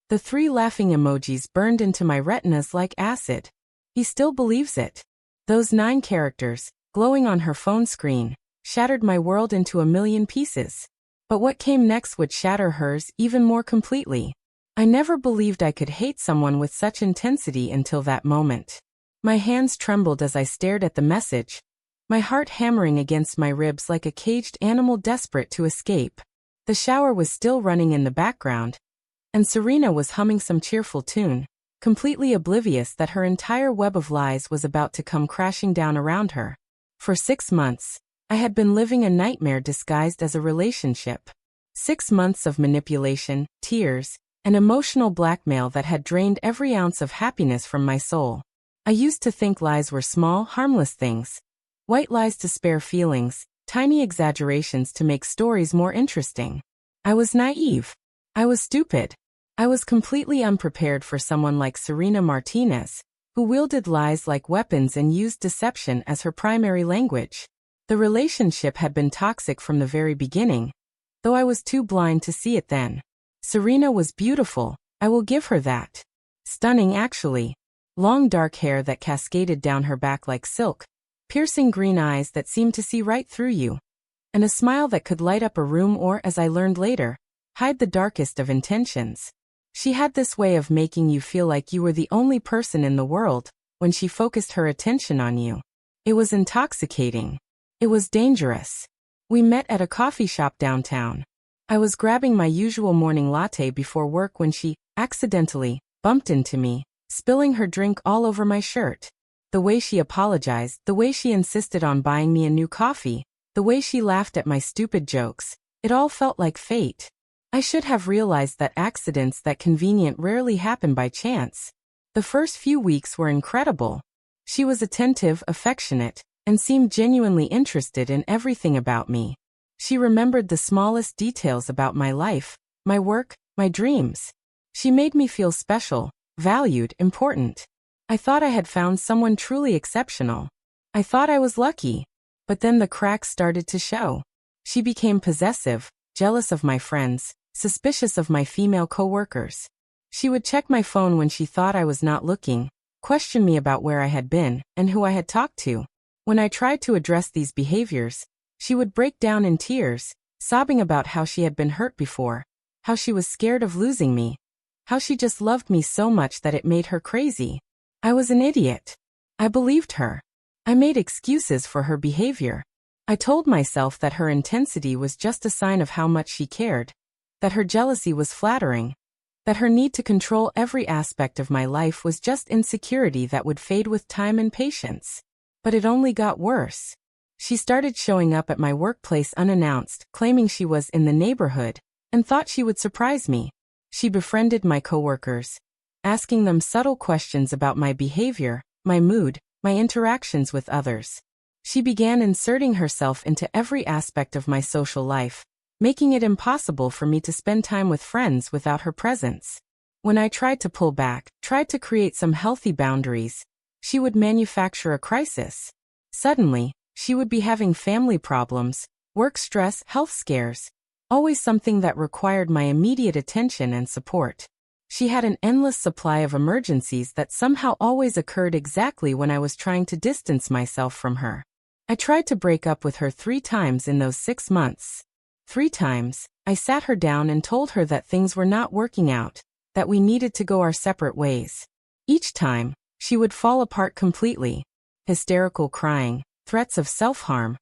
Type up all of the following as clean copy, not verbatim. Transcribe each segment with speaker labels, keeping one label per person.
Speaker 1: The 3 laughing emojis burned into my retinas like acid. He still believes it. Those 9 characters, glowing on her phone screen, shattered my world into a million pieces. But what came next would shatter hers even more completely. I never believed I could hate someone with such intensity until that moment. My hands trembled as I stared at the message, my heart hammering against my ribs like a caged animal desperate to escape. The shower was still running in the background, and Serena was humming some cheerful tune, completely oblivious that her entire web of lies was about to come crashing down around her. For 6 months, I had been living a nightmare disguised as a relationship. 6 months of manipulation, tears, and emotional blackmail that had drained every ounce of happiness from my soul. I used to think lies were small, harmless things. White lies to spare feelings, tiny exaggerations to make stories more interesting. I was naive. I was stupid. I was completely unprepared for someone like Serena Martinez, who wielded lies like weapons and used deception as her primary language. The relationship had been toxic from the very beginning, though I was too blind to see it then. Serena was beautiful, I will give her that. Stunning, actually. Long dark hair that cascaded down her back like silk, piercing green eyes that seemed to see right through you, and a smile that could light up a room or, as I learned later, hide the darkest of intentions. She had this way of making you feel like you were the only person in the world when she focused her attention on you. It was intoxicating. It was dangerous. We met at a coffee shop downtown. I was grabbing my usual morning latte before work when she, accidentally, bumped into me, spilling her drink all over my shirt. The way she apologized, the way she insisted on buying me a new coffee, the way she laughed at my stupid jokes, it all felt like fate. I should have realized that accidents that convenient rarely happen by chance. The first few weeks were incredible. She was attentive, affectionate, and seemed genuinely interested in everything about me. She remembered the smallest details about my life, my work, my dreams. She made me feel special, valued, important. I thought I had found someone truly exceptional. I thought I was lucky. But then the cracks started to show. She became possessive, jealous of my friends, suspicious of my female coworkers. She would check my phone when she thought I was not looking, question me about where I had been and who I had talked to. When I tried to address these behaviors, she would break down in tears, sobbing about how she had been hurt before, how she was scared of losing me, how she just loved me so much that it made her crazy. I was an idiot. I believed her. I made excuses for her behavior. I told myself that her intensity was just a sign of how much she cared, that her jealousy was flattering, that her need to control every aspect of my life was just insecurity that would fade with time and patience. But it only got worse. She started showing up at my workplace unannounced, claiming she was in the neighborhood, and thought she would surprise me. She befriended my coworkers, asking them subtle questions about my behavior, my mood, my interactions with others. She began inserting herself into every aspect of my social life, making it impossible for me to spend time with friends without her presence. When I tried to pull back, tried to create some healthy boundaries, she would manufacture a crisis. Suddenly, she would be having family problems, work stress, health scares, always something that required my immediate attention and support. She had an endless supply of emergencies that somehow always occurred exactly when I was trying to distance myself from her. I tried to break up with her 3 times in those 6 months. 3 times, I sat her down and told her that things were not working out, that we needed to go our separate ways. Each time, she would fall apart completely. Hysterical crying, threats of self-harm,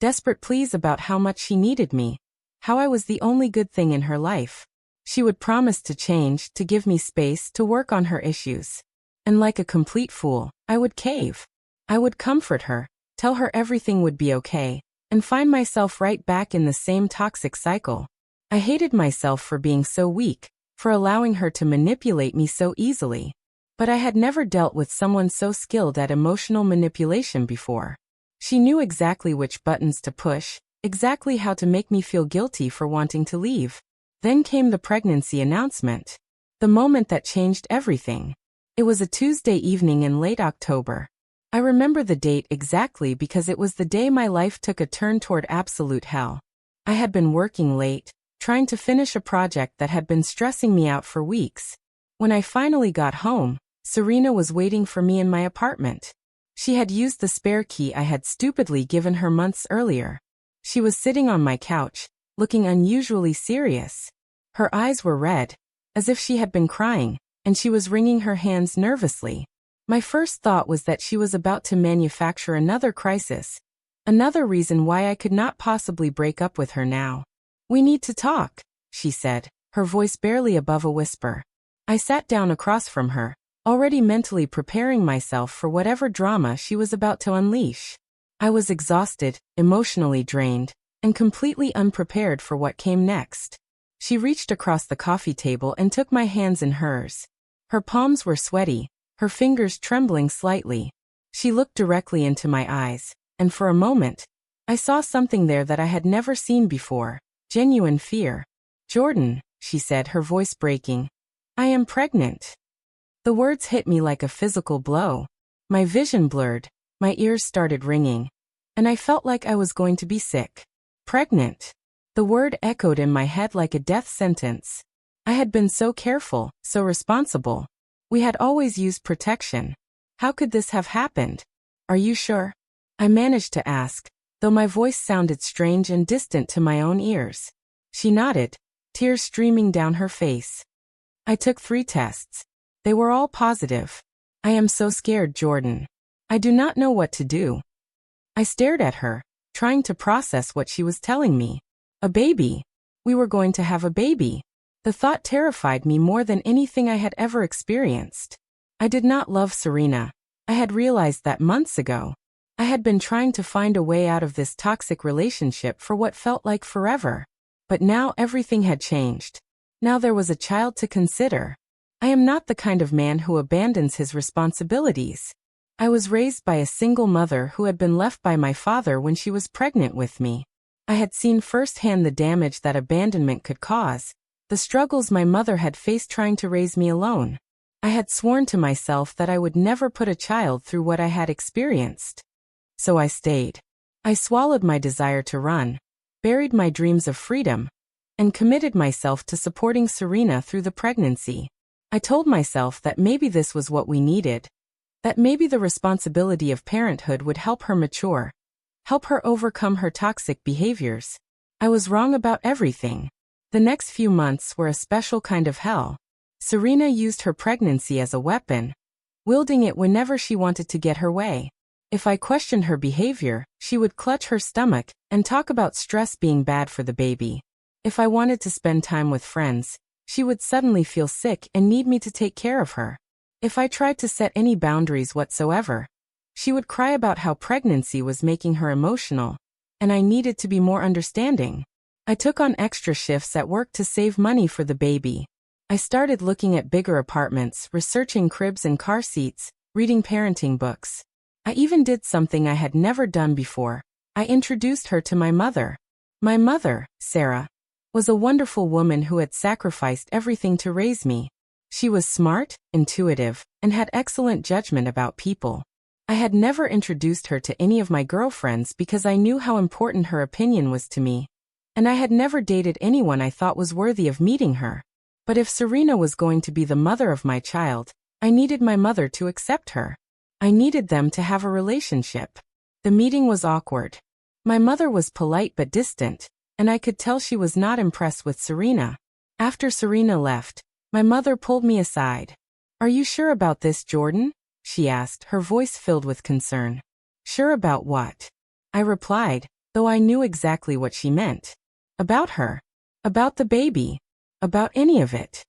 Speaker 1: desperate pleas about how much she needed me, how I was the only good thing in her life. She would promise to change, to give me space, to work on her issues. And like a complete fool, I would cave. I would comfort her, tell her everything would be okay, and find myself right back in the same toxic cycle. I hated myself for being so weak, for allowing her to manipulate me so easily. But I had never dealt with someone so skilled at emotional manipulation before. She knew exactly which buttons to push, exactly how to make me feel guilty for wanting to leave. Then came the pregnancy announcement. The moment that changed everything. It was a Tuesday evening in late October. I remember the date exactly because it was the day my life took a turn toward absolute hell. I had been working late, trying to finish a project that had been stressing me out for weeks, When I finally got home, Serena was waiting for me in my apartment. She had used the spare key I had stupidly given her months earlier. She was sitting on my couch, looking unusually serious. Her eyes were red, as if she had been crying, and she was wringing her hands nervously. My first thought was that she was about to manufacture another crisis, another reason why I could not possibly break up with her now. "We need to talk," she said, her voice barely above a whisper. I sat down across from her, already mentally preparing myself for whatever drama she was about to unleash. I was exhausted, emotionally drained, and completely unprepared for what came next. She reached across the coffee table and took my hands in hers. Her palms were sweaty, her fingers trembling slightly. She looked directly into my eyes, and for a moment, I saw something there that I had never seen before, genuine fear. "Jordan," she said, her voice breaking, "I am pregnant." The words hit me like a physical blow. My vision blurred, my ears started ringing, and I felt like I was going to be sick. Pregnant. The word echoed in my head like a death sentence. I had been so careful, so responsible. We had always used protection. How could this have happened? "Are you sure?" I managed to ask, though my voice sounded strange and distant to my own ears. She nodded, tears streaming down her face. "I took 3 tests. They were all positive. I am so scared, Jordan. I do not know what to do." I stared at her, trying to process what she was telling me. A baby. We were going to have a baby. The thought terrified me more than anything I had ever experienced. I did not love Serena. I had realized that months ago. I had been trying to find a way out of this toxic relationship for what felt like forever. But now everything had changed. Now there was a child to consider. I am not the kind of man who abandons his responsibilities. I was raised by a single mother who had been left by my father when she was pregnant with me. I had seen firsthand the damage that abandonment could cause, the struggles my mother had faced trying to raise me alone. I had sworn to myself that I would never put a child through what I had experienced. So I stayed. I swallowed my desire to run, buried my dreams of freedom, and committed myself to supporting Serena through the pregnancy. I told myself that maybe this was what we needed, that maybe the responsibility of parenthood would help her mature, help her overcome her toxic behaviors. I was wrong about everything. The next few months were a special kind of hell. Serena used her pregnancy as a weapon, wielding it whenever she wanted to get her way. If I questioned her behavior, she would clutch her stomach and talk about stress being bad for the baby. If I wanted to spend time with friends, she would suddenly feel sick and need me to take care of her. If I tried to set any boundaries whatsoever, she would cry about how pregnancy was making her emotional, and I needed to be more understanding. I took on extra shifts at work to save money for the baby. I started looking at bigger apartments, researching cribs and car seats, reading parenting books. I even did something I had never done before. I introduced her to my mother. My mother, Sarah, was a wonderful woman who had sacrificed everything to raise me. She was smart, intuitive, and had excellent judgment about people. I had never introduced her to any of my girlfriends because I knew how important her opinion was to me, and I had never dated anyone I thought was worthy of meeting her. But if Serena was going to be the mother of my child, I needed my mother to accept her. I needed them to have a relationship. The meeting was awkward. My mother was polite but distant, and I could tell she was not impressed with Serena. After Serena left, my mother pulled me aside. "Are you sure about this, Jordan?" she asked, her voice filled with concern. "Sure about what?" I replied, though I knew exactly what she meant. About her. About the baby. About any of it.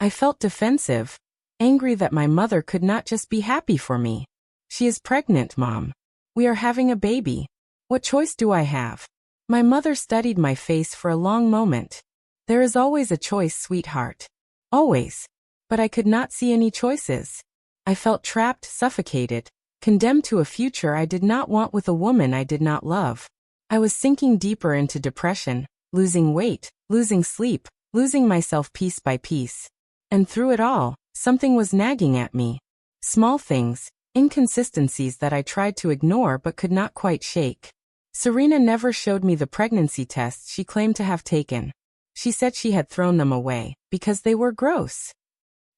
Speaker 1: I felt defensive, angry that my mother could not just be happy for me. "She is pregnant, Mom. We are having a baby. What choice do I have?" My mother studied my face for a long moment. "There is always a choice, sweetheart. Always." But I could not see any choices. I felt trapped, suffocated, condemned to a future I did not want with a woman I did not love. I was sinking deeper into depression, losing weight, losing sleep, losing myself piece by piece. And through it all, something was nagging at me. Small things, inconsistencies that I tried to ignore but could not quite shake. Serena never showed me the pregnancy tests she claimed to have taken. She said she had thrown them away because they were gross.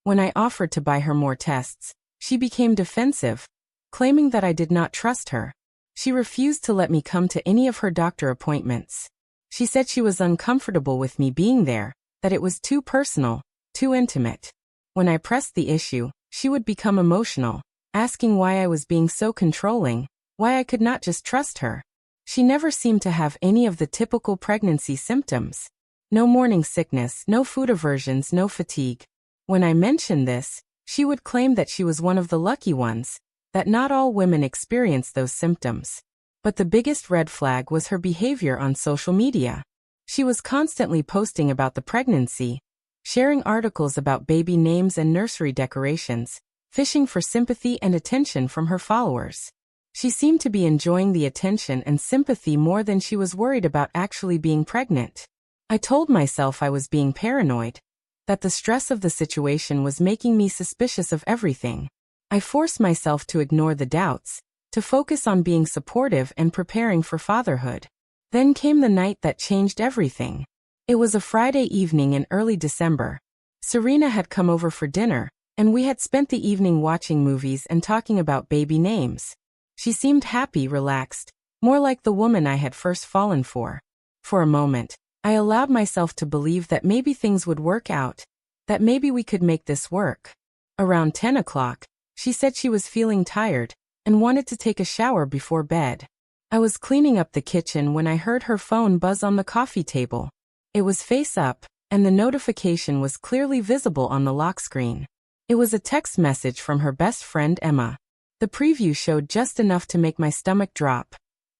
Speaker 1: When I offered to buy her more tests, she became defensive, claiming that I did not trust her. She refused to let me come to any of her doctor appointments. She said she was uncomfortable with me being there, that it was too personal, too intimate. When I pressed the issue, she would become emotional, asking why I was being so controlling, why I could not just trust her. She never seemed to have any of the typical pregnancy symptoms. No morning sickness, no food aversions, no fatigue. When I mentioned this, she would claim that she was one of the lucky ones, that not all women experience those symptoms. But the biggest red flag was her behavior on social media. She was constantly posting about the pregnancy, sharing articles about baby names and nursery decorations, fishing for sympathy and attention from her followers. She seemed to be enjoying the attention and sympathy more than she was worried about actually being pregnant. I told myself I was being paranoid, that the stress of the situation was making me suspicious of everything. I forced myself to ignore the doubts, to focus on being supportive and preparing for fatherhood. Then came the night that changed everything. It was a Friday evening in early December. Serena had come over for dinner, and we had spent the evening watching movies and talking about baby names. She seemed happy, relaxed, more like the woman I had first fallen for. For a moment, I allowed myself to believe that maybe things would work out, that maybe we could make this work. Around 10 o'clock, she said she was feeling tired and wanted to take a shower before bed. I was cleaning up the kitchen when I heard her phone buzz on the coffee table. It was face up, and the notification was clearly visible on the lock screen. It was a text message from her best friend Emma. The preview showed just enough to make my stomach drop.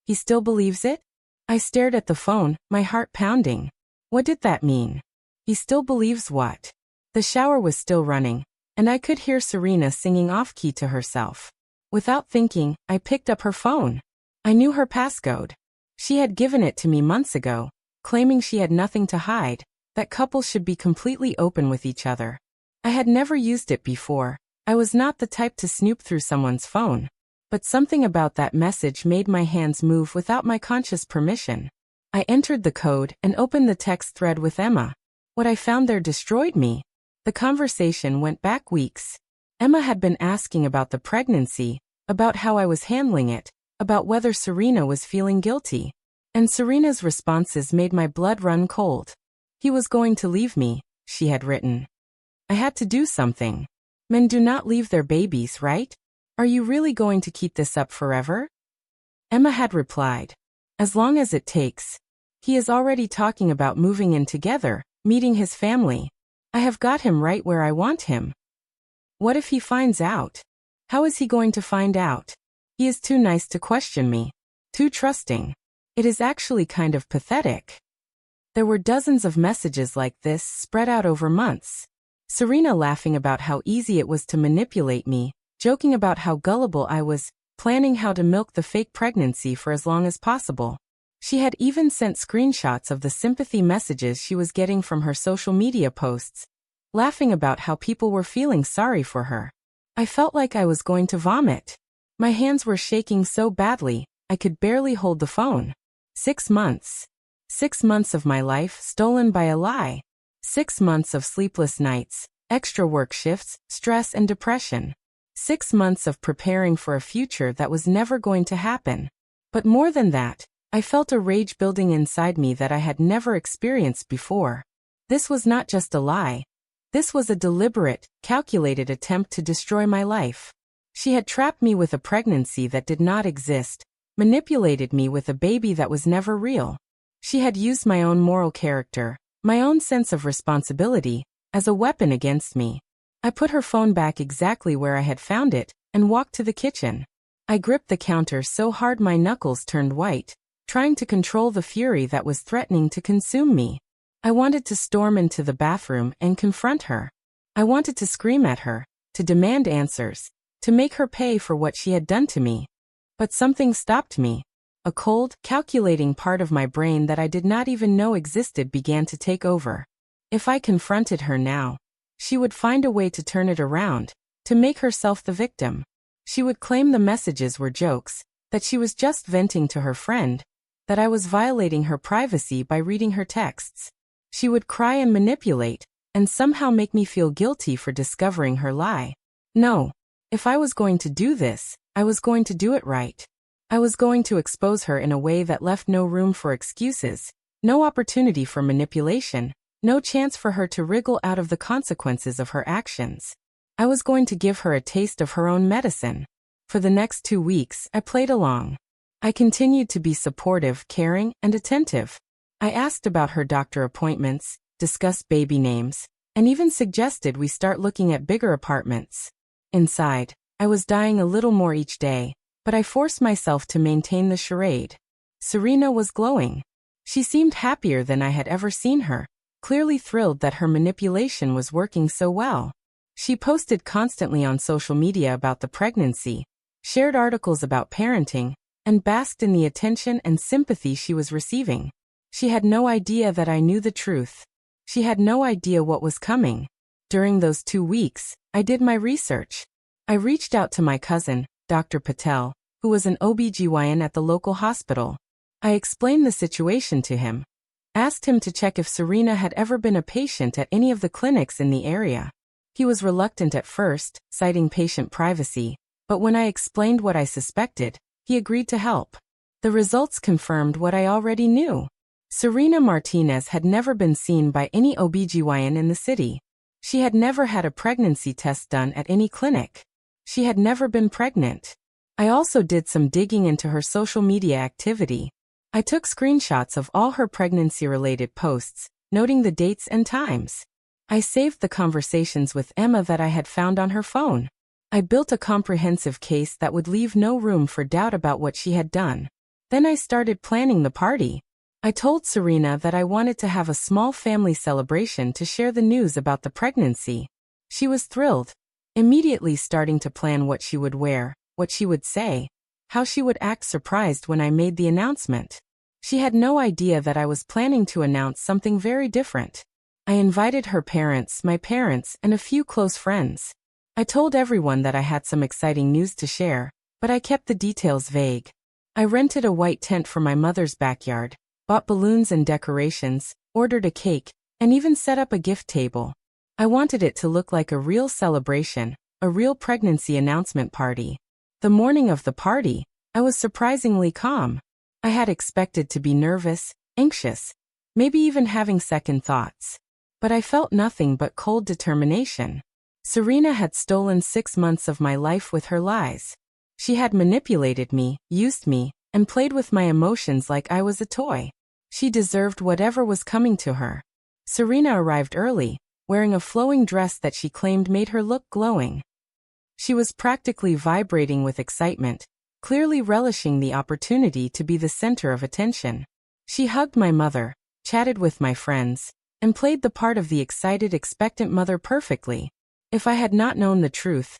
Speaker 1: He still believes it? I stared at the phone, my heart pounding. What did that mean? He still believes what? The shower was still running, and I could hear Serena singing off-key to herself. Without thinking, I picked up her phone. I knew her passcode. She had given it to me months ago, claiming she had nothing to hide, that couples should be completely open with each other. I had never used it before. I was not the type to snoop through someone's phone. But something about that message made my hands move without my conscious permission. I entered the code and opened the text thread with Emma. What I found there destroyed me. The conversation went back weeks. Emma had been asking about the pregnancy, about how I was handling it, about whether Serena was feeling guilty. And Serena's responses made my blood run cold. He was going to leave me, she had written. I had to do something. Men do not leave their babies, right? Are you really going to keep this up forever? Emma had replied. As long as it takes. He is already talking about moving in together, meeting his family. I have got him right where I want him. What if he finds out? How is he going to find out? He is too nice to question me. Too trusting. It is actually kind of pathetic. There were dozens of messages like this spread out over months. Serena laughing about how easy it was to manipulate me, joking about how gullible I was, planning how to milk the fake pregnancy for as long as possible. She had even sent screenshots of the sympathy messages she was getting from her social media posts, laughing about how people were feeling sorry for her. I felt like I was going to vomit. My hands were shaking so badly, I could barely hold the phone. 6 months. 6 months of my life stolen by a lie. 6 months of sleepless nights, extra work shifts, stress and depression. 6 months of preparing for a future that was never going to happen. But more than that, I felt a rage building inside me that I had never experienced before. This was not just a lie. This was a deliberate, calculated attempt to destroy my life. She had trapped me with a pregnancy that did not exist, manipulated me with a baby that was never real. She had used my own moral character, my own sense of responsibility, as a weapon against me. I put her phone back exactly where I had found it, and walked to the kitchen. I gripped the counter so hard my knuckles turned white, trying to control the fury that was threatening to consume me. I wanted to storm into the bathroom and confront her. I wanted to scream at her, to demand answers, to make her pay for what she had done to me. But something stopped me. A cold, calculating part of my brain that I did not even know existed began to take over. If I confronted her now, she would find a way to turn it around, to make herself the victim. She would claim the messages were jokes, that she was just venting to her friend, that I was violating her privacy by reading her texts. She would cry and manipulate, and somehow make me feel guilty for discovering her lie. No. If I was going to do this, I was going to do it right. I was going to expose her in a way that left no room for excuses, no opportunity for manipulation, no chance for her to wriggle out of the consequences of her actions. I was going to give her a taste of her own medicine. For the next 2 weeks, I played along. I continued to be supportive, caring, and attentive. I asked about her doctor appointments, discussed baby names, and even suggested we start looking at bigger apartments. Inside, I was dying a little more each day, but I forced myself to maintain the charade. Serena was glowing. She seemed happier than I had ever seen her, clearly thrilled that her manipulation was working so well. She posted constantly on social media about the pregnancy, shared articles about parenting, and basked in the attention and sympathy she was receiving. She had no idea that I knew the truth. She had no idea what was coming. During those 2 weeks, I did my research. I reached out to my cousin, Dr. Patel, who was an OBGYN at the local hospital. I explained the situation to him, asked him to check if Serena had ever been a patient at any of the clinics in the area. He was reluctant at first, citing patient privacy, but when I explained what I suspected, he agreed to help. The results confirmed what I already knew. Serena Martinez had never been seen by any OBGYN in the city. She had never had a pregnancy test done at any clinic. She had never been pregnant. I also did some digging into her social media activity. I took screenshots of all her pregnancy-related posts, noting the dates and times. I saved the conversations with Emma that I had found on her phone. I built a comprehensive case that would leave no room for doubt about what she had done. Then I started planning the party. I told Serena that I wanted to have a small family celebration to share the news about the pregnancy. She was thrilled, immediately starting to plan what she would wear, what she would say, how she would act surprised when I made the announcement. She had no idea that I was planning to announce something very different. I invited her parents, my parents, and a few close friends. I told everyone that I had some exciting news to share, but I kept the details vague. I rented a white tent for my mother's backyard, bought balloons and decorations, ordered a cake, and even set up a gift table. I wanted it to look like a real celebration, a real pregnancy announcement party. The morning of the party, I was surprisingly calm. I had expected to be nervous, anxious, maybe even having second thoughts. But I felt nothing but cold determination. Serena had stolen 6 months of my life with her lies. She had manipulated me, used me, and played with my emotions like I was a toy. She deserved whatever was coming to her. Serena arrived early, wearing a flowing dress that she claimed made her look glowing. She was practically vibrating with excitement, clearly relishing the opportunity to be the center of attention. She hugged my mother, chatted with my friends, and played the part of the excited, expectant mother perfectly. If I had not known the truth,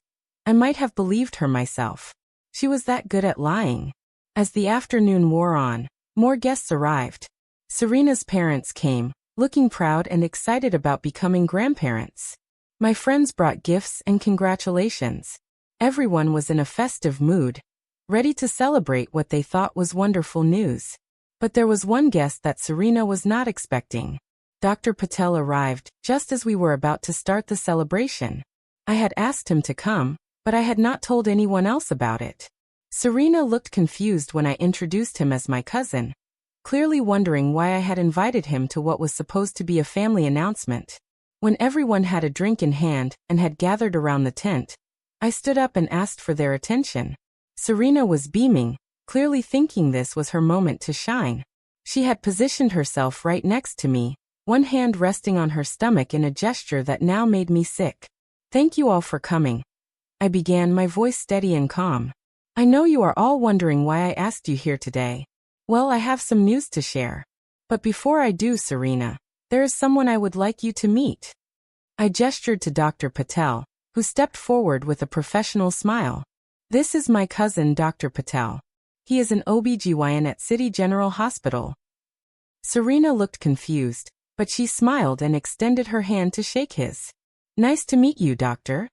Speaker 1: I might have believed her myself. She was that good at lying. As the afternoon wore on, more guests arrived. Serena's parents came, looking proud and excited about becoming grandparents. My friends brought gifts and congratulations. Everyone was in a festive mood, ready to celebrate what they thought was wonderful news. But there was one guest that Serena was not expecting. Dr. Patel arrived just as we were about to start the celebration. I had asked him to come, but I had not told anyone else about it. Serena looked confused when I introduced him as my cousin, clearly wondering why I had invited him to what was supposed to be a family announcement. When everyone had a drink in hand and had gathered around the tent, I stood up and asked for their attention. Serena was beaming, clearly thinking this was her moment to shine. She had positioned herself right next to me, one hand resting on her stomach in a gesture that now made me sick. "Thank you all for coming," I began, my voice steady and calm. "I know you are all wondering why I asked you here today. Well, I have some news to share. But before I do, Serena, there is someone I would like you to meet." I gestured to Dr. Patel, who stepped forward with a professional smile. "This is my cousin, Dr. Patel. He is an OBGYN at City General Hospital." Serena looked confused, but she smiled and extended her hand to shake his. "Nice to meet you, doctor."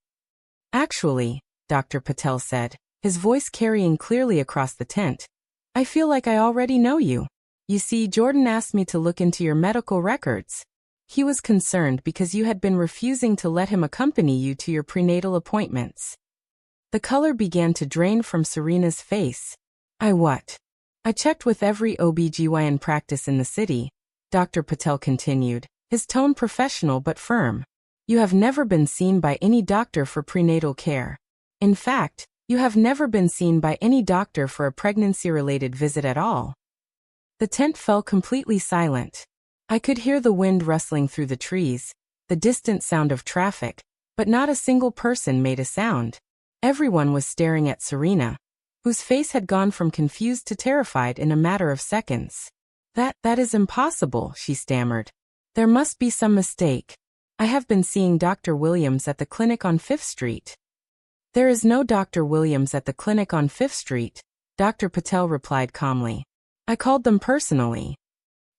Speaker 1: "Actually," Dr. Patel said, his voice carrying clearly across the tent, "I feel like I already know you. You see, Jordan asked me to look into your medical records. He was concerned because you had been refusing to let him accompany you to your prenatal appointments. The color began to drain from Serena's face. I checked with every OBGYN practice in the city, Dr. Patel continued, his tone professional but firm. You have never been seen by any doctor for prenatal care. In fact, you have never been seen by any doctor for a pregnancy-related visit at all. The tent fell completely silent. I could hear the wind rustling through the trees, the distant sound of traffic, but not a single person made a sound. Everyone was staring at Serena, whose face had gone from confused to terrified in a matter of seconds. That is impossible, she stammered. There must be some mistake. I have been seeing Dr. Williams at the clinic on 5th Street. There is no Dr. Williams at the clinic on 5th Street, Dr. Patel replied calmly. I called them personally.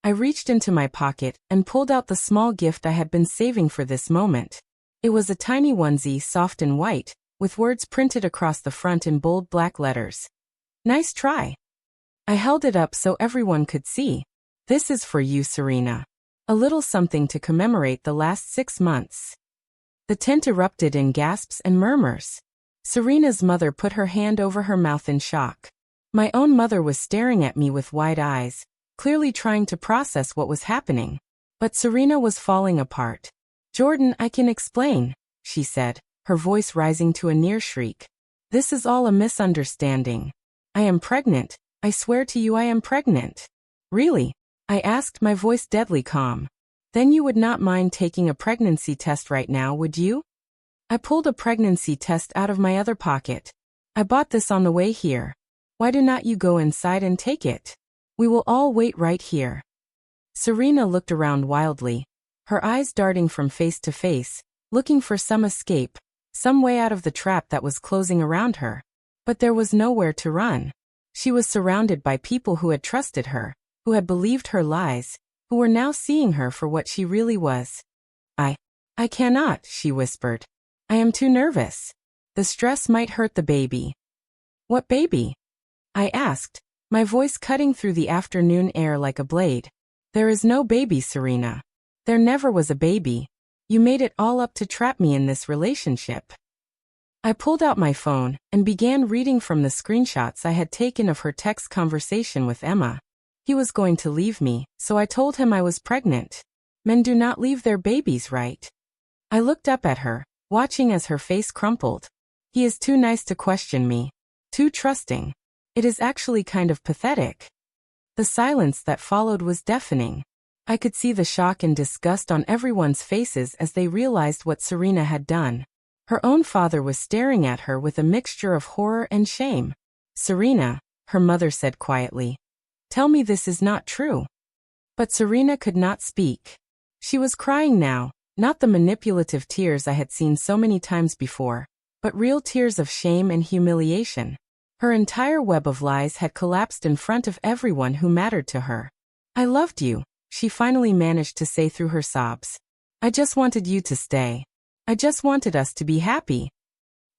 Speaker 1: I reached into my pocket and pulled out the small gift I had been saving for this moment. It was a tiny onesie, soft and white, with words printed across the front in bold black letters. Nice try. I held it up so everyone could see. This is for you, Serena. A little something to commemorate the last 6 months. The tent erupted in gasps and murmurs. Serena's mother put her hand over her mouth in shock. My own mother was staring at me with wide eyes, clearly trying to process what was happening. But Serena was falling apart. Jordan, I can explain, she said, her voice rising to a near shriek. This is all a misunderstanding. I am pregnant. I swear to you I am pregnant. Really? I asked, my voice deadly calm. Then you would not mind taking a pregnancy test right now, would you? I pulled a pregnancy test out of my other pocket. I bought this on the way here. Why do not you go inside and take it? We will all wait right here. Serena looked around wildly, her eyes darting from face to face, looking for some escape, some way out of the trap that was closing around her. But there was nowhere to run. She was surrounded by people who had trusted her, who had believed her lies, who were now seeing her for what she really was. I cannot, she whispered. I am too nervous. The stress might hurt the baby. What baby? I asked, my voice cutting through the afternoon air like a blade. There is no baby, Serena. There never was a baby. You made it all up to trap me in this relationship. I pulled out my phone and began reading from the screenshots I had taken of her text conversation with Emma. He was going to leave me, so I told him I was pregnant. Men do not leave their babies, right? I looked up at her, watching as her face crumpled. He is too nice to question me. Too trusting. It is actually kind of pathetic. The silence that followed was deafening. I could see the shock and disgust on everyone's faces as they realized what Serena had done. Her own father was staring at her with a mixture of horror and shame. Serena, her mother said quietly. Tell me this is not true. But Serena could not speak. She was crying now, not the manipulative tears I had seen so many times before, but real tears of shame and humiliation. Her entire web of lies had collapsed in front of everyone who mattered to her. I loved you, she finally managed to say through her sobs. I just wanted you to stay. I just wanted us to be happy.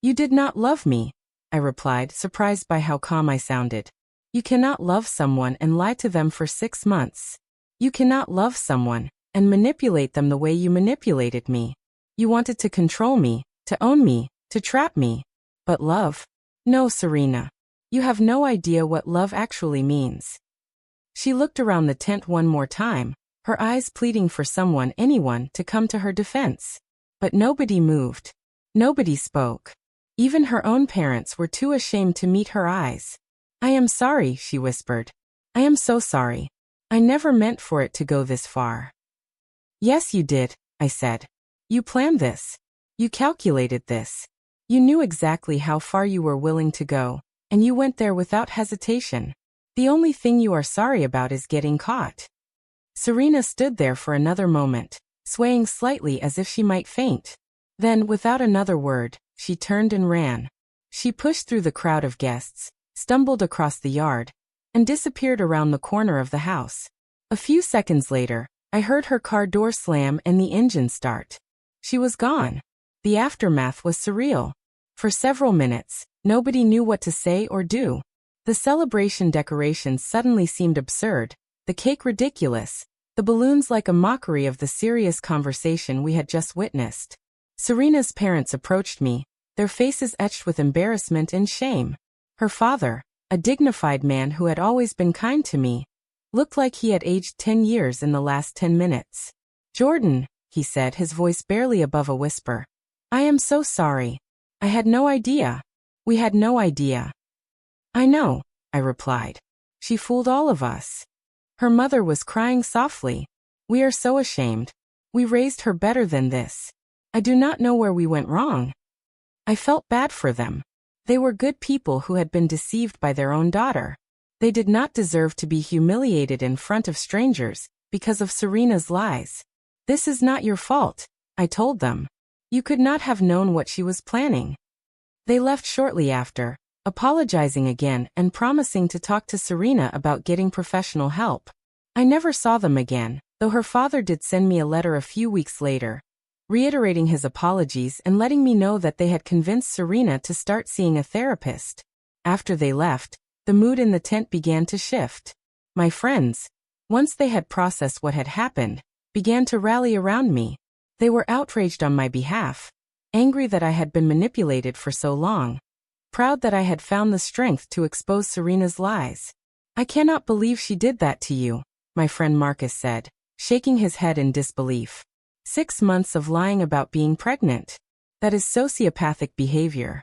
Speaker 1: You did not love me, I replied, surprised by how calm I sounded. You cannot love someone and lie to them for 6 months. You cannot love someone and manipulate them the way you manipulated me. You wanted to control me, to own me, to trap me. But love? No, Serena. You have no idea what love actually means. She looked around the tent one more time, her eyes pleading for someone, anyone, to come to her defense. But nobody moved. Nobody spoke. Even her own parents were too ashamed to meet her eyes. I am sorry, she whispered. I am so sorry. I never meant for it to go this far. Yes, you did, I said. You planned this. You calculated this. You knew exactly how far you were willing to go, and you went there without hesitation. The only thing you are sorry about is getting caught. Serena stood there for another moment, swaying slightly as if she might faint. Then, without another word, she turned and ran. She pushed through the crowd of guests, stumbled across the yard, and disappeared around the corner of the house. A few seconds later, I heard her car door slam and the engine start. She was gone. The aftermath was surreal. For several minutes, nobody knew what to say or do. The celebration decorations suddenly seemed absurd, the cake ridiculous, the balloons like a mockery of the serious conversation we had just witnessed. Serena's parents approached me, their faces etched with embarrassment and shame. Her father, a dignified man who had always been kind to me, looked like he had aged 10 years in the last 10 minutes. "Jordan," he said, his voice barely above a whisper. "I am so sorry. I had no idea. We had no idea." "I know," I replied. "She fooled all of us." Her mother was crying softly. "We are so ashamed. We raised her better than this. I do not know where we went wrong." I felt bad for them. They were good people who had been deceived by their own daughter. They did not deserve to be humiliated in front of strangers because of Serena's lies. "This is not your fault," I told them. "You could not have known what she was planning." They left shortly after, apologizing again and promising to talk to Serena about getting professional help. I never saw them again, though her father did send me a letter a few weeks later, reiterating his apologies and letting me know that they had convinced Serena to start seeing a therapist. After they left, the mood in the tent began to shift. My friends, once they had processed what had happened, began to rally around me. They were outraged on my behalf, angry that I had been manipulated for so long, proud that I had found the strength to expose Serena's lies. "I cannot believe she did that to you," my friend Marcus said, shaking his head in disbelief. 6 months of lying about being pregnant. That is sociopathic behavior.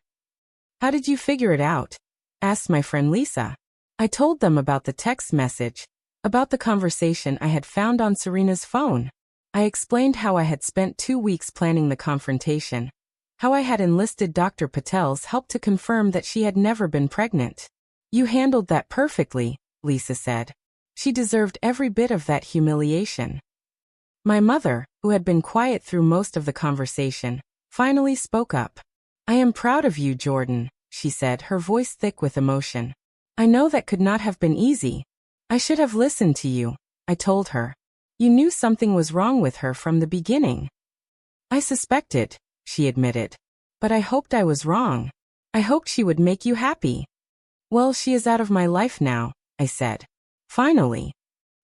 Speaker 1: "How did you figure it out?" asked my friend Lisa. I told them about the text message, about the conversation I had found on Serena's phone. I explained how I had spent 2 weeks planning the confrontation, how I had enlisted Dr. Patel's help to confirm that she had never been pregnant. "You handled that perfectly," Lisa said. "She deserved every bit of that humiliation." My mother, who had been quiet through most of the conversation, finally spoke up. "I am proud of you, Jordan," she said, her voice thick with emotion. "I know that could not have been easy. I should have listened to you," I told her. "You knew something was wrong with her from the beginning." "I suspected," she admitted. "But I hoped I was wrong. I hoped she would make you happy." "Well, she is out of my life now," I said. Finally.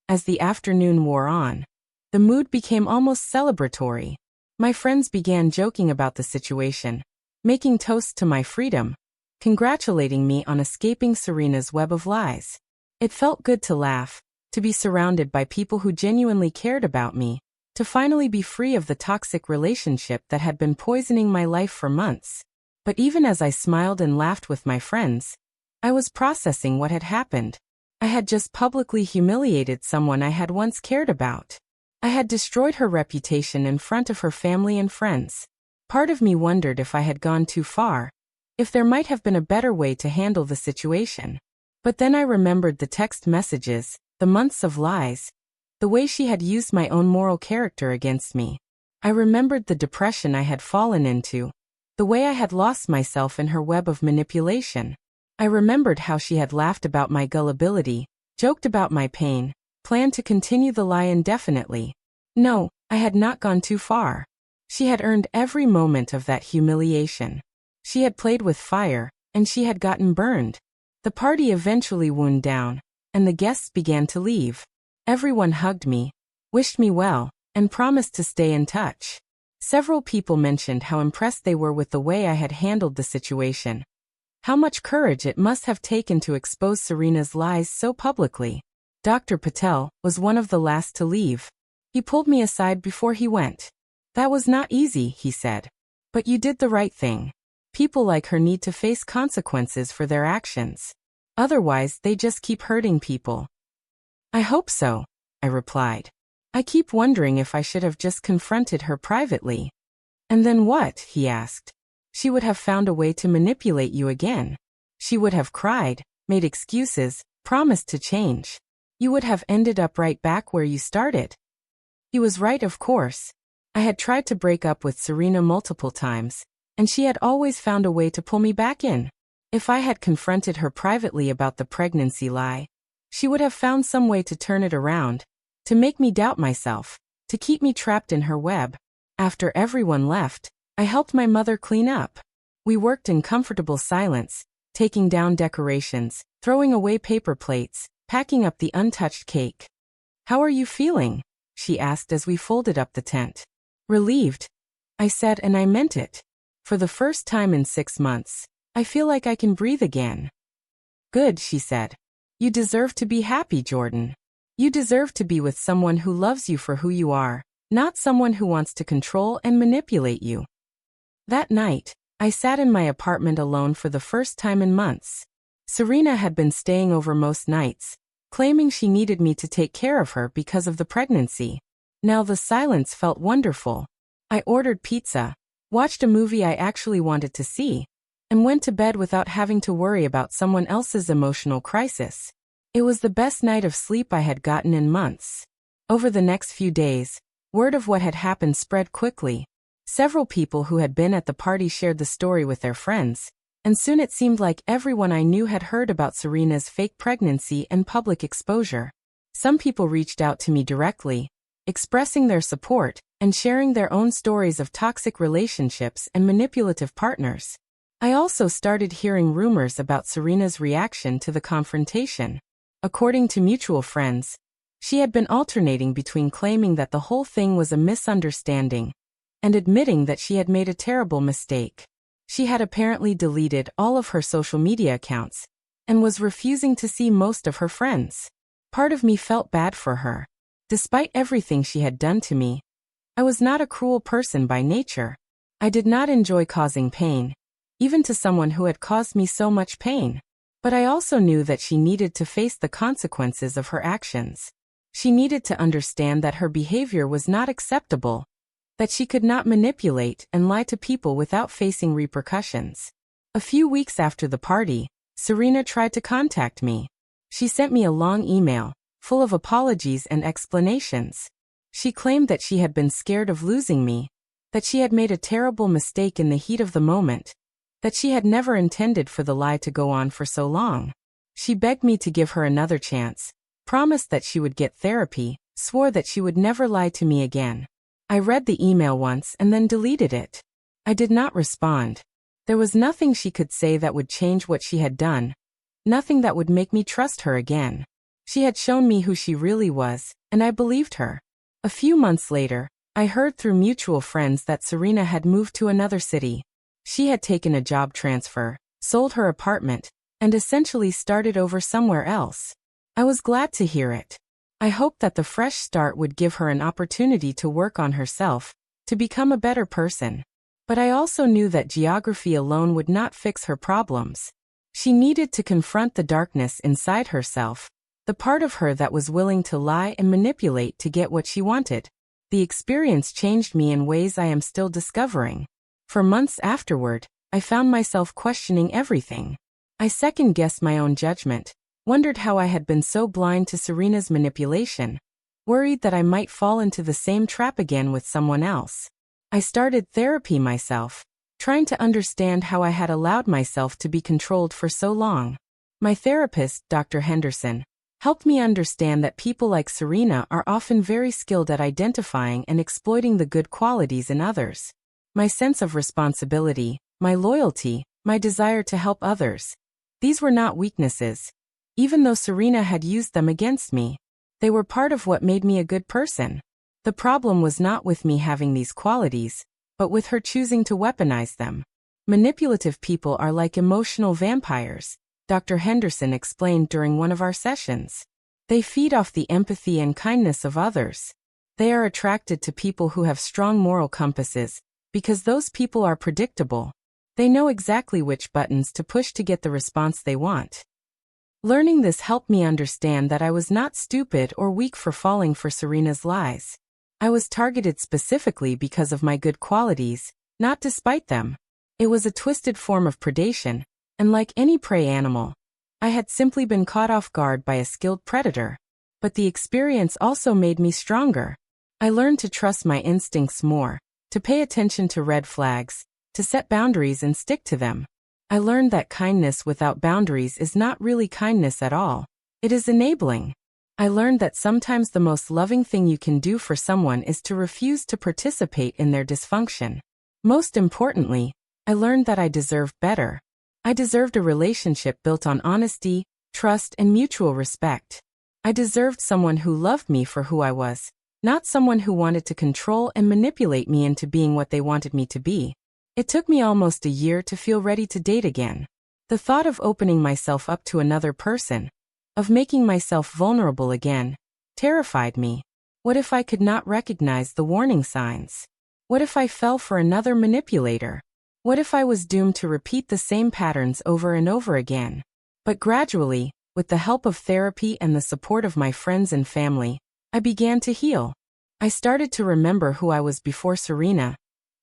Speaker 1: As the afternoon wore on, the mood became almost celebratory. My friends began joking about the situation, making toasts to my freedom, congratulating me on escaping Serena's web of lies. It felt good to laugh, to be surrounded by people who genuinely cared about me, to finally be free of the toxic relationship that had been poisoning my life for months. But even as I smiled and laughed with my friends, I was processing what had happened. I had just publicly humiliated someone I had once cared about. I had destroyed her reputation in front of her family and friends. Part of me wondered if I had gone too far, if there might have been a better way to handle the situation. But then I remembered the text messages, the months of lies, the way she had used my own moral character against me. I remembered the depression I had fallen into, the way I had lost myself in her web of manipulation. I remembered how she had laughed about my gullibility, joked about my pain, planned to continue the lie indefinitely. No, I had not gone too far. She had earned every moment of that humiliation. She had played with fire, and she had gotten burned. The party eventually wound down, and the guests began to leave. Everyone hugged me, wished me well, and promised to stay in touch. Several people mentioned how impressed they were with the way I had handled the situation. How much courage it must have taken to expose Serena's lies so publicly. Dr. Patel was one of the last to leave. He pulled me aside before he went. "That was not easy," he said. "But you did the right thing. People like her need to face consequences for their actions. Otherwise, they just keep hurting people." "I hope so," I replied. "I keep wondering if I should have just confronted her privately." "And then what?" he asked. "She would have found a way to manipulate you again. She would have cried, made excuses, promised to change. You would have ended up right back where you started." He was right, of course. I had tried to break up with Serena multiple times, and she had always found a way to pull me back in. If I had confronted her privately about the pregnancy lie, she would have found some way to turn it around, to make me doubt myself, to keep me trapped in her web. After everyone left, I helped my mother clean up. We worked in comfortable silence, taking down decorations, throwing away paper plates, packing up the untouched cake. "How are you feeling?" she asked as we folded up the tent. Relieved, I said, and I meant it. For the first time in 6 months, I feel like I can breathe again. Good, she said. You deserve to be happy, Jordan. You deserve to be with someone who loves you for who you are, not someone who wants to control and manipulate you. That night, I sat in my apartment alone for the first time in months. Serena had been staying over most nights, claiming she needed me to take care of her because of the pregnancy. Now the silence felt wonderful. I ordered pizza, watched a movie I actually wanted to see, and went to bed without having to worry about someone else's emotional crisis. It was the best night of sleep I had gotten in months. Over the next few days, word of what had happened spread quickly. Several people who had been at the party shared the story with their friends, and soon it seemed like everyone I knew had heard about Serena's fake pregnancy and public exposure. Some people reached out to me directly, expressing their support and sharing their own stories of toxic relationships and manipulative partners. I also started hearing rumors about Serena's reaction to the confrontation. According to mutual friends, she had been alternating between claiming that the whole thing was a misunderstanding and admitting that she had made a terrible mistake. She had apparently deleted all of her social media accounts and was refusing to see most of her friends. Part of me felt bad for her. Despite everything she had done to me, I was not a cruel person by nature. I did not enjoy causing pain, even to someone who had caused me so much pain. But I also knew that she needed to face the consequences of her actions. She needed to understand that her behavior was not acceptable, that she could not manipulate and lie to people without facing repercussions. A few weeks after the party, Serena tried to contact me. She sent me a long email, full of apologies and explanations. She claimed that she had been scared of losing me, that she had made a terrible mistake in the heat of the moment, that she had never intended for the lie to go on for so long. She begged me to give her another chance, promised that she would get therapy, swore that she would never lie to me again. I read the email once and then deleted it. I did not respond. There was nothing she could say that would change what she had done, nothing that would make me trust her again. She had shown me who she really was, and I believed her. A few months later, I heard through mutual friends that Serena had moved to another city. She had taken a job transfer, sold her apartment, and essentially started over somewhere else. I was glad to hear it. I hoped that the fresh start would give her an opportunity to work on herself, to become a better person. But I also knew that geography alone would not fix her problems. She needed to confront the darkness inside herself, the part of her that was willing to lie and manipulate to get what she wanted. The experience changed me in ways I am still discovering. For months afterward, I found myself questioning everything. I second-guessed my own judgment, wondered how I had been so blind to Serena's manipulation, worried that I might fall into the same trap again with someone else. I started therapy myself, trying to understand how I had allowed myself to be controlled for so long. My therapist, Dr. Henderson, helped me understand that people like Serena are often very skilled at identifying and exploiting the good qualities in others. My sense of responsibility, my loyalty, my desire to help others. These were not weaknesses. Even though Serena had used them against me, they were part of what made me a good person. The problem was not with me having these qualities, but with her choosing to weaponize them. Manipulative people are like emotional vampires, Dr. Henderson explained during one of our sessions. They feed off the empathy and kindness of others. They are attracted to people who have strong moral compasses, because those people are predictable. They know exactly which buttons to push to get the response they want. Learning this helped me understand that I was not stupid or weak for falling for Serena's lies. I was targeted specifically because of my good qualities, not despite them. It was a twisted form of predation, and like any prey animal, I had simply been caught off guard by a skilled predator. But the experience also made me stronger. I learned to trust my instincts more, to pay attention to red flags, to set boundaries and stick to them. I learned that kindness without boundaries is not really kindness at all. It is enabling. I learned that sometimes the most loving thing you can do for someone is to refuse to participate in their dysfunction. Most importantly, I learned that I deserved better. I deserved a relationship built on honesty, trust, and mutual respect. I deserved someone who loved me for who I was, not someone who wanted to control and manipulate me into being what they wanted me to be. It took me almost a year to feel ready to date again. The thought of opening myself up to another person, of making myself vulnerable again, terrified me. What if I could not recognize the warning signs? What if I fell for another manipulator? What if I was doomed to repeat the same patterns over and over again? But gradually, with the help of therapy and the support of my friends and family, I began to heal. I started to remember who I was before Serena,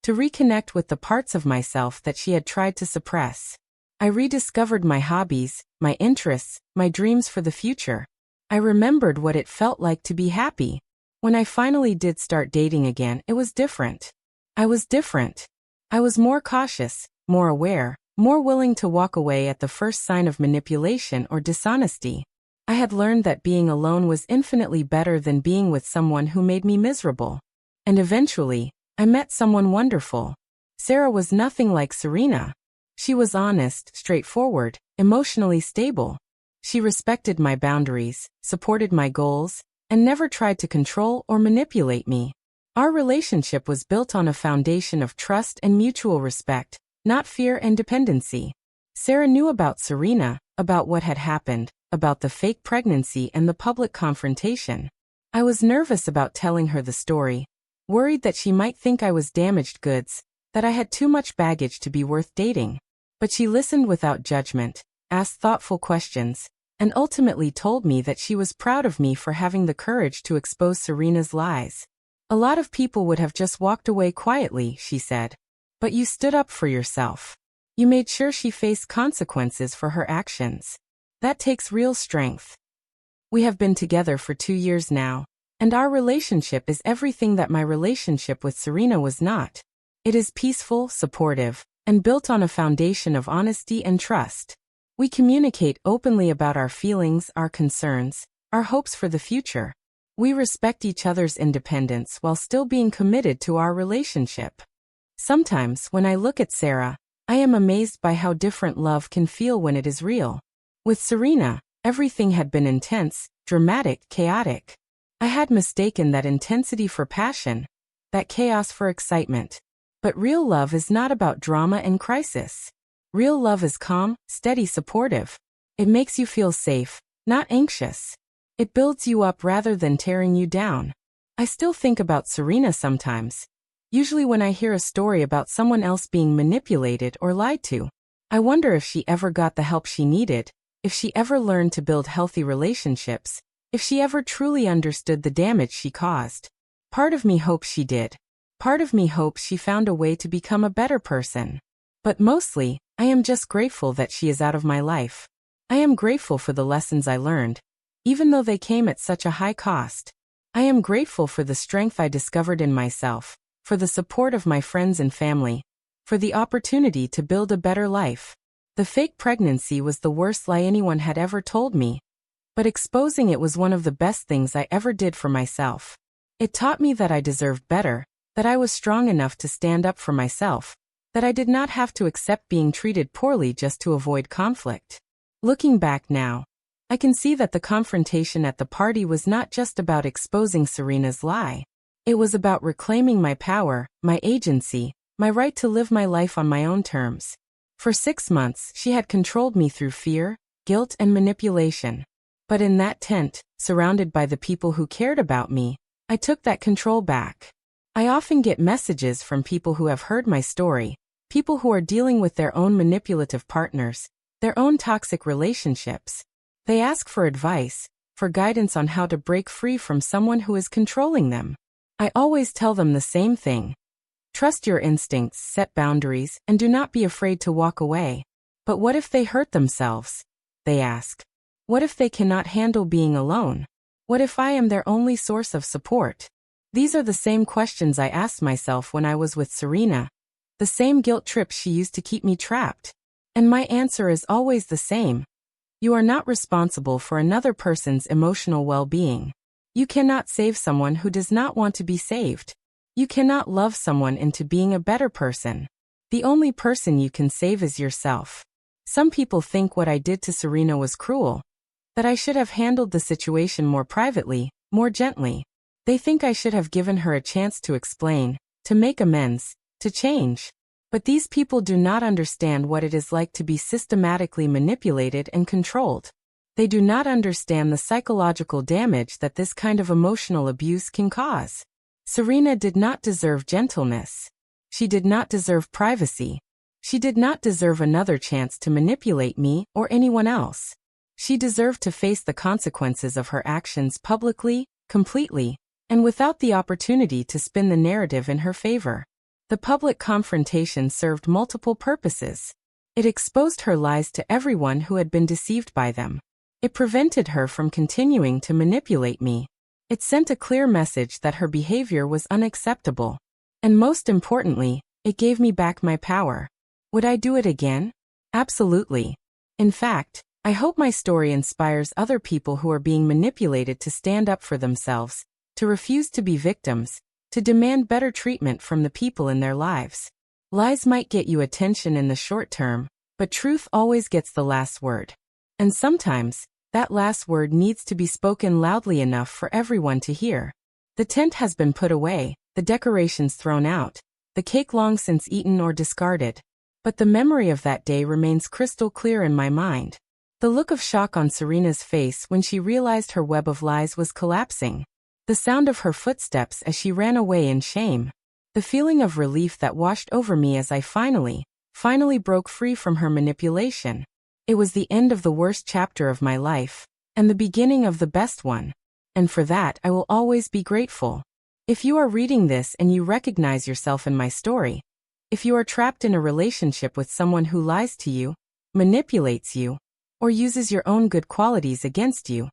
Speaker 1: to reconnect with the parts of myself that she had tried to suppress. I rediscovered my hobbies, my interests, my dreams for the future. I remembered what it felt like to be happy. When I finally did start dating again, it was different. I was different. I was more cautious, more aware, more willing to walk away at the first sign of manipulation or dishonesty. I had learned that being alone was infinitely better than being with someone who made me miserable. And eventually, I met someone wonderful. Sarah was nothing like Serena. She was honest, straightforward, emotionally stable. She respected my boundaries, supported my goals, and never tried to control or manipulate me. Our relationship was built on a foundation of trust and mutual respect, not fear and dependency. Sarah knew about Serena, about what had happened, about the fake pregnancy and the public confrontation. I was nervous about telling her the story, worried that she might think I was damaged goods, that I had too much baggage to be worth dating. But she listened without judgment, asked thoughtful questions, and ultimately told me that she was proud of me for having the courage to expose Serena's lies. A lot of people would have just walked away quietly, she said. But you stood up for yourself. You made sure she faced consequences for her actions. That takes real strength. We have been together for 2 years now, and our relationship is everything that my relationship with Serena was not. It is peaceful, supportive, and built on a foundation of honesty and trust. We communicate openly about our feelings, our concerns, our hopes for the future. We respect each other's independence while still being committed to our relationship. Sometimes, when I look at Sarah, I am amazed by how different love can feel when it is real. With Serena, everything had been intense, dramatic, chaotic. I had mistaken that intensity for passion, that chaos for excitement. But real love is not about drama and crisis. Real love is calm, steady, supportive. It makes you feel safe, not anxious. It builds you up rather than tearing you down. I still think about Serena sometimes. Usually when I hear a story about someone else being manipulated or lied to, I wonder if she ever got the help she needed, if she ever learned to build healthy relationships, if she ever truly understood the damage she caused. Part of me hopes she did. Part of me hopes she found a way to become a better person. But mostly, I am just grateful that she is out of my life. I am grateful for the lessons I learned, even though they came at such a high cost. I am grateful for the strength I discovered in myself, for the support of my friends and family, for the opportunity to build a better life. The fake pregnancy was the worst lie anyone had ever told me, but exposing it was one of the best things I ever did for myself. It taught me that I deserved better, that I was strong enough to stand up for myself, that I did not have to accept being treated poorly just to avoid conflict. Looking back now, I can see that the confrontation at the party was not just about exposing Serena's lie. It was about reclaiming my power, my agency, my right to live my life on my own terms. For 6 months, she had controlled me through fear, guilt, and manipulation. But in that tent, surrounded by the people who cared about me, I took that control back. I often get messages from people who have heard my story, people who are dealing with their own manipulative partners, their own toxic relationships. They ask for advice, for guidance on how to break free from someone who is controlling them. I always tell them the same thing. Trust your instincts, set boundaries, and do not be afraid to walk away. But what if they hurt themselves? They ask. What if they cannot handle being alone? What if I am their only source of support? These are the same questions I asked myself when I was with Serena, the same guilt trips she used to keep me trapped. And my answer is always the same. You are not responsible for another person's emotional well-being. You cannot save someone who does not want to be saved. You cannot love someone into being a better person. The only person you can save is yourself. Some people think what I did to Serena was cruel, that I should have handled the situation more privately, more gently. They think I should have given her a chance to explain, to make amends, to change. But these people do not understand what it is like to be systematically manipulated and controlled. They do not understand the psychological damage that this kind of emotional abuse can cause. Serena did not deserve gentleness. She did not deserve privacy. She did not deserve another chance to manipulate me or anyone else. She deserved to face the consequences of her actions publicly, completely, and without the opportunity to spin the narrative in her favor. The public confrontation served multiple purposes. It exposed her lies to everyone who had been deceived by them. It prevented her from continuing to manipulate me. It sent a clear message that her behavior was unacceptable. And most importantly, it gave me back my power. Would I do it again? Absolutely. In fact, I hope my story inspires other people who are being manipulated to stand up for themselves, to refuse to be victims, to demand better treatment from the people in their lives. Lies might get you attention in the short term, but truth always gets the last word. And sometimes, that last word needs to be spoken loudly enough for everyone to hear. The tent has been put away, the decorations thrown out, the cake long since eaten or discarded. But the memory of that day remains crystal clear in my mind. The look of shock on Serena's face when she realized her web of lies was collapsing. The sound of her footsteps as she ran away in shame. The feeling of relief that washed over me as I finally broke free from her manipulation. It was the end of the worst chapter of my life, and the beginning of the best one. And for that I will always be grateful. If you are reading this and you recognize yourself in my story, if you are trapped in a relationship with someone who lies to you, manipulates you, or uses your own good qualities against you,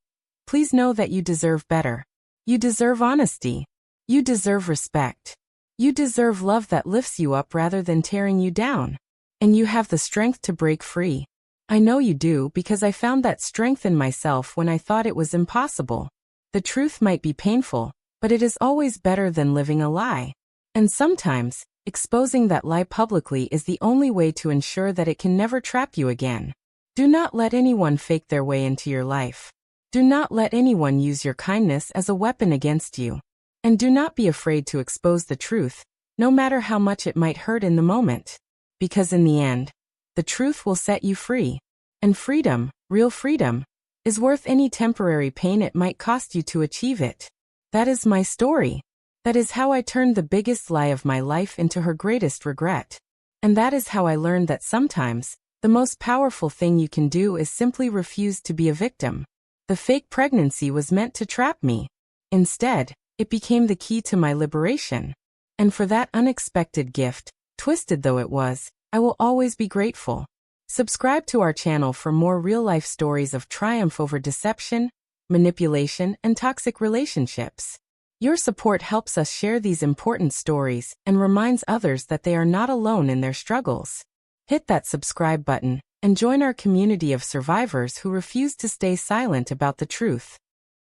Speaker 1: please know that you deserve better. You deserve honesty. You deserve respect. You deserve love that lifts you up rather than tearing you down. And you have the strength to break free. I know you do because I found that strength in myself when I thought it was impossible. The truth might be painful, but it is always better than living a lie. And sometimes, exposing that lie publicly is the only way to ensure that it can never trap you again. Do not let anyone fake their way into your life. Do not let anyone use your kindness as a weapon against you. And do not be afraid to expose the truth, no matter how much it might hurt in the moment. Because in the end, the truth will set you free. And freedom, real freedom, is worth any temporary pain it might cost you to achieve it. That is my story. That is how I turned the biggest lie of my life into her greatest regret. And that is how I learned that sometimes, the most powerful thing you can do is simply refuse to be a victim. The fake pregnancy was meant to trap me. Instead, it became the key to my liberation. And for that unexpected gift, twisted though it was, I will always be grateful. Subscribe to our channel for more real-life stories of triumph over deception, manipulation, and toxic relationships. Your support helps us share these important stories and reminds others that they are not alone in their struggles. Hit that subscribe button and join our community of survivors who refuse to stay silent about the truth.